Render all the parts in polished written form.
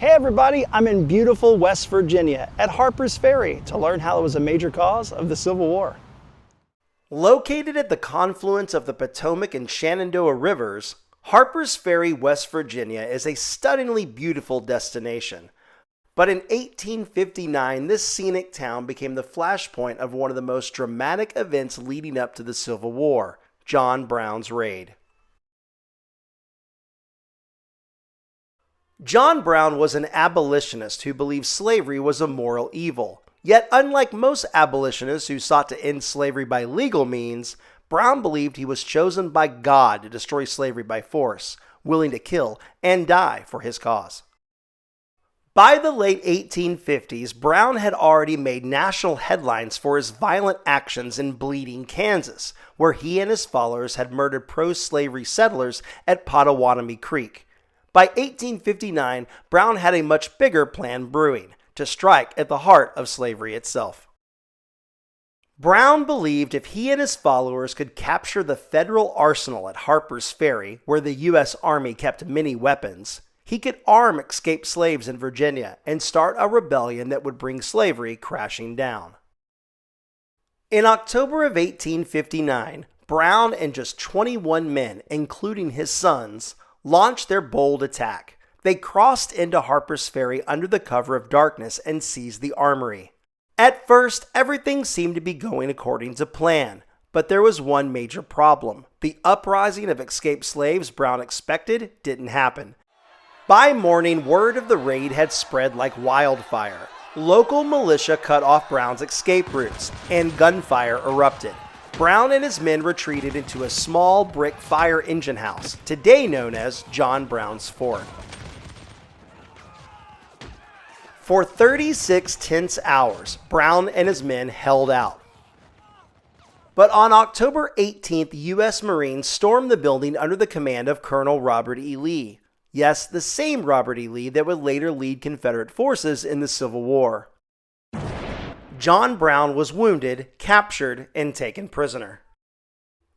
Hey everybody, I'm in beautiful West Virginia at Harpers Ferry to learn how it was a major cause of the Civil War. Located at the confluence of the Potomac and Shenandoah rivers, Harpers Ferry, West Virginia is a stunningly beautiful destination. But in 1859, this scenic town became the flashpoint of one of the most dramatic events leading up to the Civil War, John Brown's raid. John Brown was an abolitionist who believed slavery was a moral evil. Yet, unlike most abolitionists who sought to end slavery by legal means, Brown believed he was chosen by God to destroy slavery by force, willing to kill and die for his cause. By the late 1850s, Brown had already made national headlines for his violent actions in Bleeding, Kansas, where he and his followers had murdered pro-slavery settlers at Pottawatomie Creek. By 1859, Brown had a much bigger plan brewing, to strike at the heart of slavery itself. Brown believed if he and his followers could capture the federal arsenal at Harpers Ferry, where the U.S. Army kept many weapons, he could arm escaped slaves in Virginia and start a rebellion that would bring slavery crashing down. In October of 1859, Brown and just 21 men, including his sons, launched their bold attack. They crossed into Harpers Ferry under the cover of darkness and seized the armory. At first, everything seemed to be going according to plan, but there was one major problem. The uprising of escaped slaves Brown expected didn't happen. By morning, word of the raid had spread like wildfire. Local militia cut off Brown's escape routes, and gunfire erupted. Brown and his men retreated into a small brick fire engine house, today known as John Brown's Fort. For 36 tense hours, Brown and his men held out. But on October 18th, U.S. Marines stormed the building under the command of Colonel Robert E. Lee. Yes, the same Robert E. Lee that would later lead Confederate forces in the Civil War. John Brown was wounded, captured, and taken prisoner.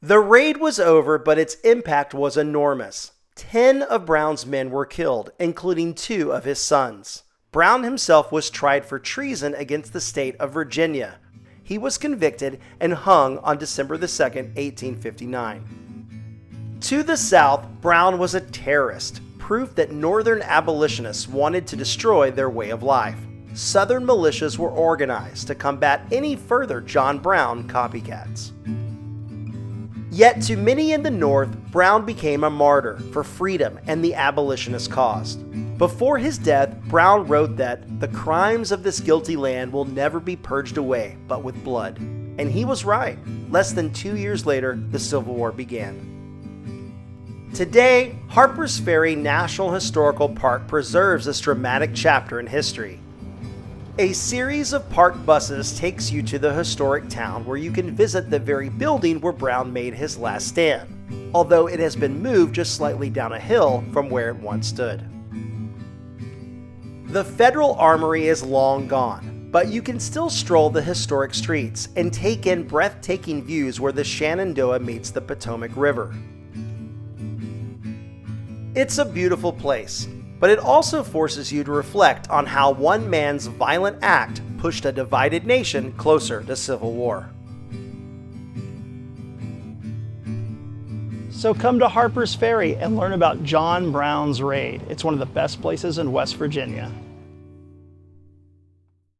The raid was over, but its impact was enormous. 10 of Brown's men were killed, including 2 of his sons. Brown himself was tried for treason against the state of Virginia. He was convicted and hung on December 2, 1859. To the south, Brown was a terrorist, proof that Northern abolitionists wanted to destroy their way of life. Southern militias were organized to combat any further John Brown copycats. Yet to many in the North, Brown became a martyr for freedom and the abolitionist cause. Before his death, Brown wrote that the crimes of this guilty land will never be purged away but with blood. And he was right. Less than 2 years later, the Civil War began. Today, Harpers Ferry National Historical Park preserves this dramatic chapter in history. A series of park buses takes you to the historic town where you can visit the very building where Brown made his last stand, although it has been moved just slightly down a hill from where it once stood. The Federal Armory is long gone, but you can still stroll the historic streets and take in breathtaking views where the Shenandoah meets the Potomac River. It's a beautiful place, but it also forces you to reflect on how one man's violent act pushed a divided nation closer to civil war. So come to Harpers Ferry and learn about John Brown's raid. It's one of the best places in West Virginia.